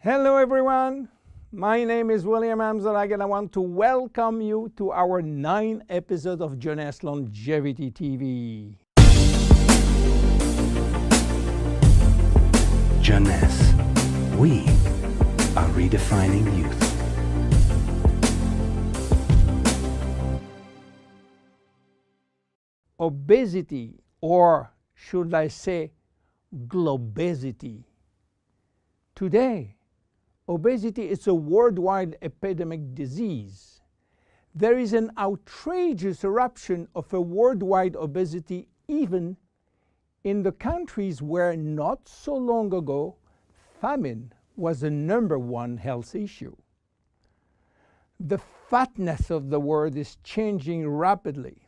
Hello everyone, my name is William Amzalag and I want to welcome you to our 9th episode of Jeunesse Longevity TV. Jeunesse, we are redefining youth. Obesity, or should I say globesity. Today, obesity is a worldwide epidemic disease. There is an outrageous eruption of a worldwide obesity even in the countries where not so long ago famine was the #1 health issue. The fatness of the world is changing rapidly,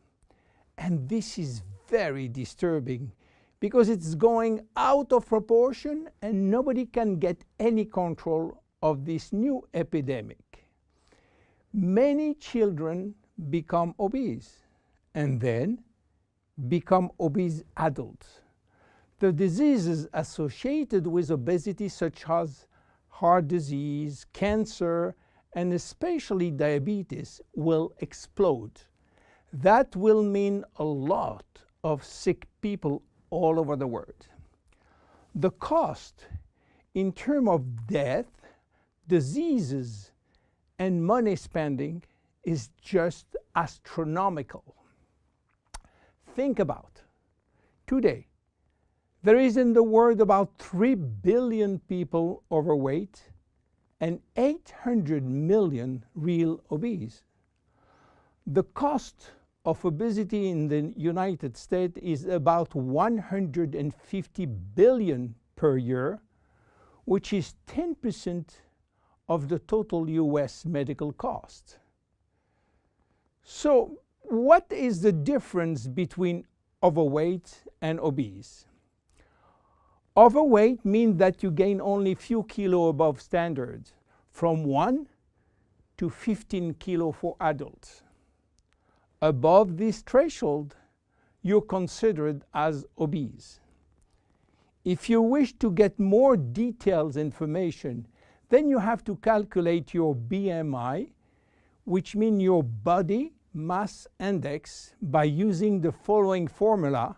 and this is very disturbing because it's going out of proportion and nobody can get any control of this new epidemic. Many children become obese and then become obese adults. The diseases associated with obesity, such as heart disease, cancer, and especially diabetes, will explode. That will mean a lot of sick people all over the world. The cost in terms of death, diseases, and money spending is just astronomical. Think about today. There is in the world about 3 billion people overweight and 800 million real obese. The cost of obesity in the United States is about 150 billion per year, which is 10% of the total US medical cost. So, what is the difference between overweight and obese? Overweight means that you gain only few kilos above standard, from 1 to 15 kilos for adults. Above this threshold, you're considered as obese. If you wish to get more detailed information, then you have to calculate your BMI, which means your body mass index, by using the following formula: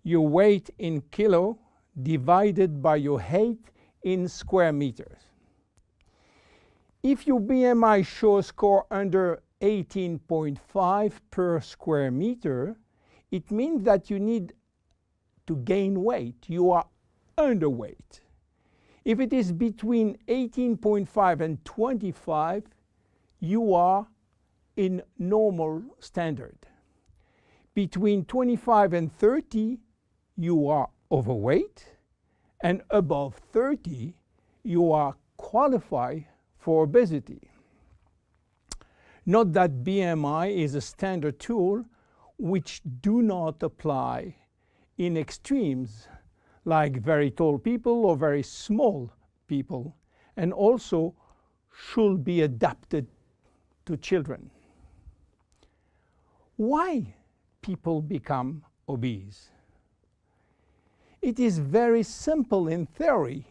your weight in kilo divided by your height in square meters. If your BMI shows score under 18.5 per square meter, it means that you need to gain weight. You are underweight. If it is between 18.5 and 25, you are in normal standard. Between 25 and 30, you are overweight, and above 30, you are qualified for obesity. Note that BMI is a standard tool which do not apply in extremes like very tall people or very small people, and also should be adapted to children. Why people become obese? It is very simple in theory,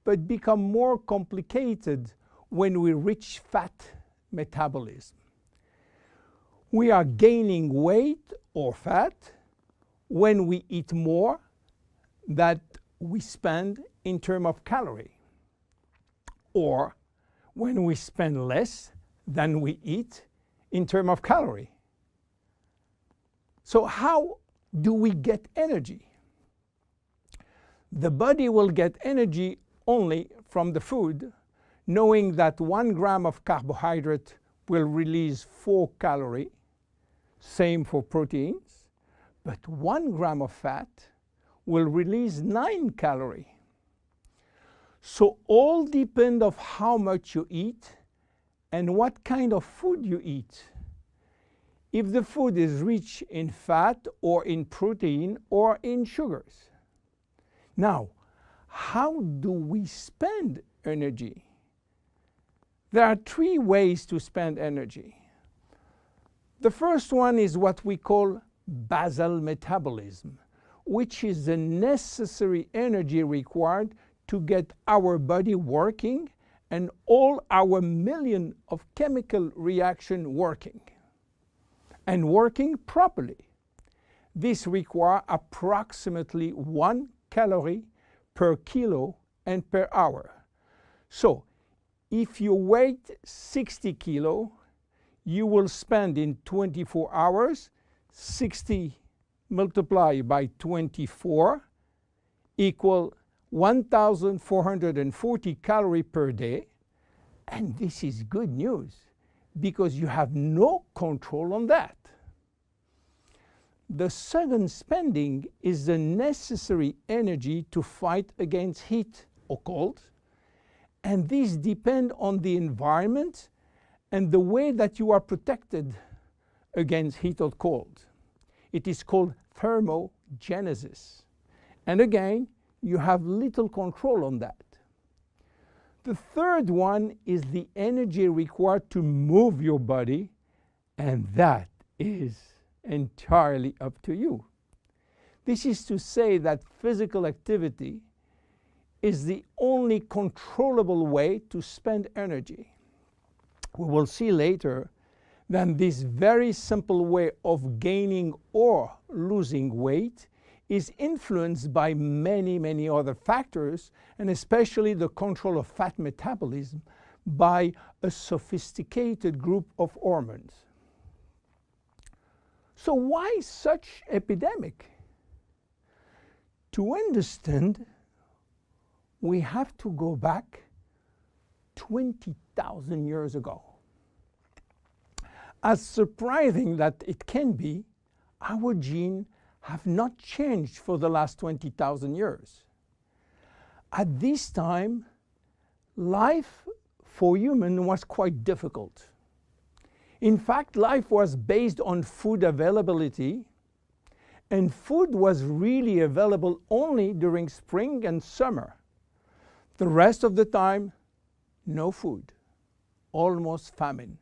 but become more complicated when we reach fat metabolism. We are gaining weight or fat when we eat more than we spend in terms of calorie, or when we spend less than we eat in terms of calorie. So how do we get energy? The body will get energy only from the food, knowing that 1 gram of carbohydrate will release 4 calories, same for proteins, but 1 gram of fat will release 9 calories. So all depend on how much you eat and what kind of food you eat. If the food is rich in fat or in protein or in sugars. Now, how do we spend energy? There are 3 ways to spend energy. The first one is what we call basal metabolism, which is the necessary energy required to get our body working and all our million of chemical reaction working and working properly. This requires approximately 1 calorie per kilo and per hour. So if you weigh 60 kilo, you will spend in 24 hours 60 multiplied by 24 equal 1,440 calories per day. And this is good news because you have no control on that. The second spending is the necessary energy to fight against heat or cold. And these depend on the environment and the way that you are protected against heat or cold. It is called thermogenesis. And again, you have little control on that. The third one is the energy required to move your body, and that is entirely up to you. This is to say that physical activity is the only controllable way to spend energy. We will see later that this very simple way of gaining or losing weight is influenced by many, many other factors, and especially the control of fat metabolism by a sophisticated group of hormones. So why such epidemic? To understand, we have to go back 20,000 years ago. As surprising that it can be, our genes have not changed for the last 20,000 years. At this time, life for humans was quite difficult. In fact, life was based on food availability, and food was really available only during spring and summer. The rest of the time, no food, almost famine.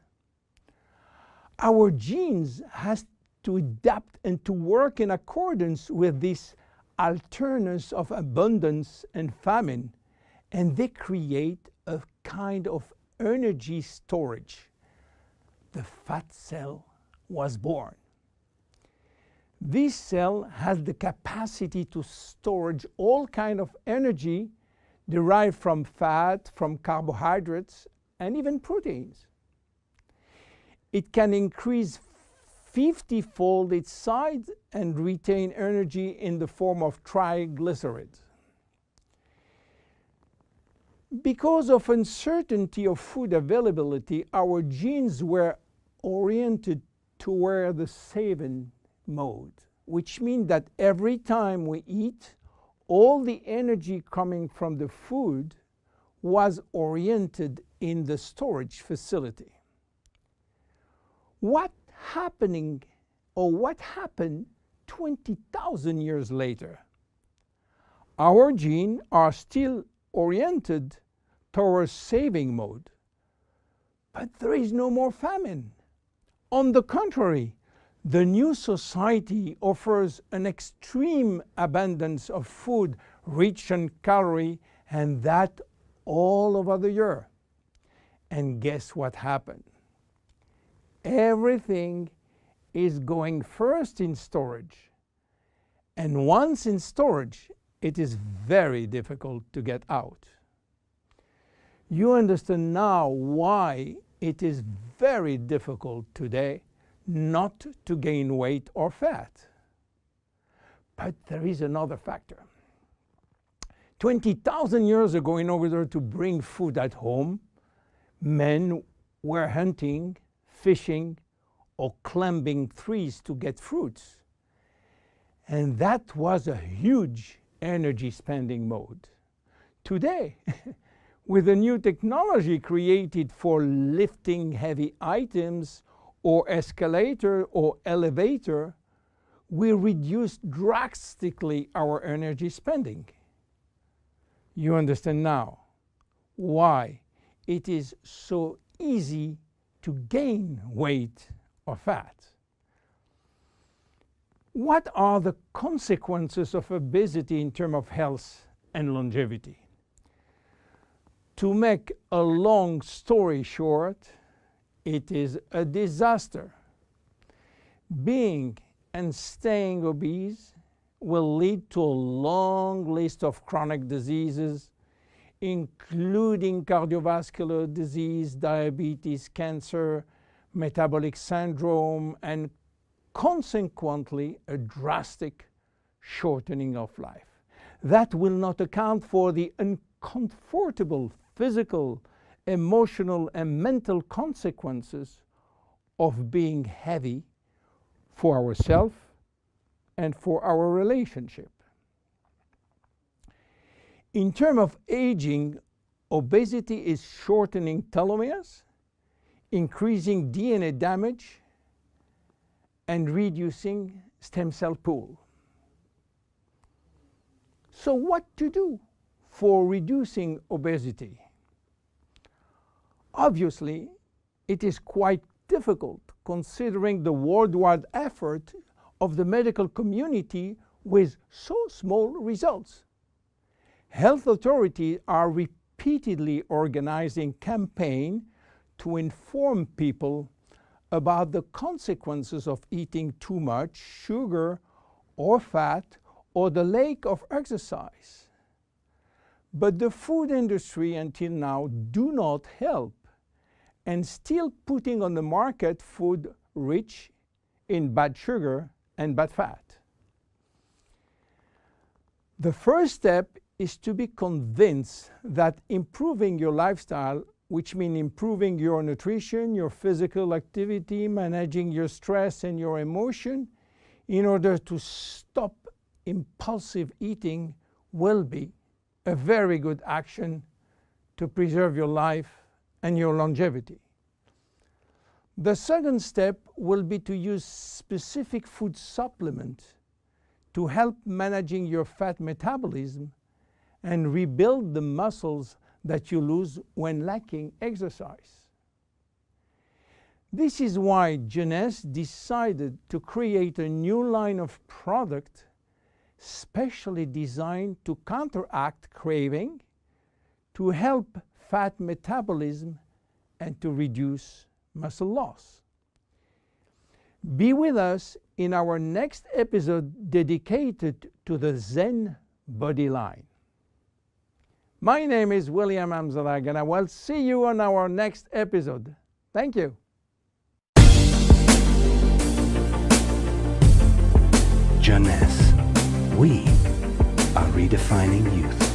Our genes has to adapt and to work in accordance with this alternance of abundance and famine, and they create a kind of energy storage. The fat cell was born. This cell has the capacity to store all kinds of energy derived from fat, from carbohydrates, and even proteins. It can increase 50-fold its size and retain energy in the form of triglycerides. Because of uncertainty of food availability, our genes were oriented toward the saving mode, which means that every time we eat, all the energy coming from the food was oriented in the storage facility. What happened 20,000 years later? Our genes are still oriented towards saving mode, but there is no more famine. On the contrary, the new society offers an extreme abundance of food rich in calories, and that all over the year. And guess what happened? Everything is going first in storage. And once in storage, it is very difficult to get out. You understand now why it is very difficult today not to gain weight or fat. But there is another factor. 20,000 years ago, in order to bring food at home, men were hunting, fishing, or climbing trees to get fruits. And that was a huge energy spending mode. Today, with a new technology created for lifting heavy items or escalator or elevator, we reduce drastically our energy spending. You understand now why it is so easy to gain weight or fat. What are the consequences of obesity in terms of health and longevity? To make a long story short, it is a disaster. Being and staying obese will lead to a long list of chronic diseases, including cardiovascular disease, diabetes, cancer, metabolic syndrome, and consequently a drastic shortening of life. That will not account for the uncomfortable physical, emotional, and mental consequences of being heavy for ourselves and for our relationship. In terms of aging, obesity is shortening telomeres, increasing DNA damage, and reducing stem cell pool. So what to do for reducing obesity? Obviously, it is quite difficult considering the worldwide effort of the medical community with so small results. Health authorities are repeatedly organizing campaigns to inform people about the consequences of eating too much sugar or fat or the lack of exercise. But the food industry until now do not help and still putting on the market food rich in bad sugar and bad fat. The first step is to be convinced that improving your lifestyle, which means improving your nutrition, your physical activity, managing your stress and your emotion, in order to stop impulsive eating, will be a very good action to preserve your life and your longevity. The second step will be to use specific food supplements to help managing your fat metabolism and rebuild the muscles that you lose when lacking exercise. This is why Jeunesse decided to create a new line of product specially designed to counteract craving, to help fat metabolism, and to reduce muscle loss. Be with us in our next episode dedicated to the Zen Body line. My name is William Amzalag, and I will see you on our next episode. Thank you. Jeunesse. We are redefining youth.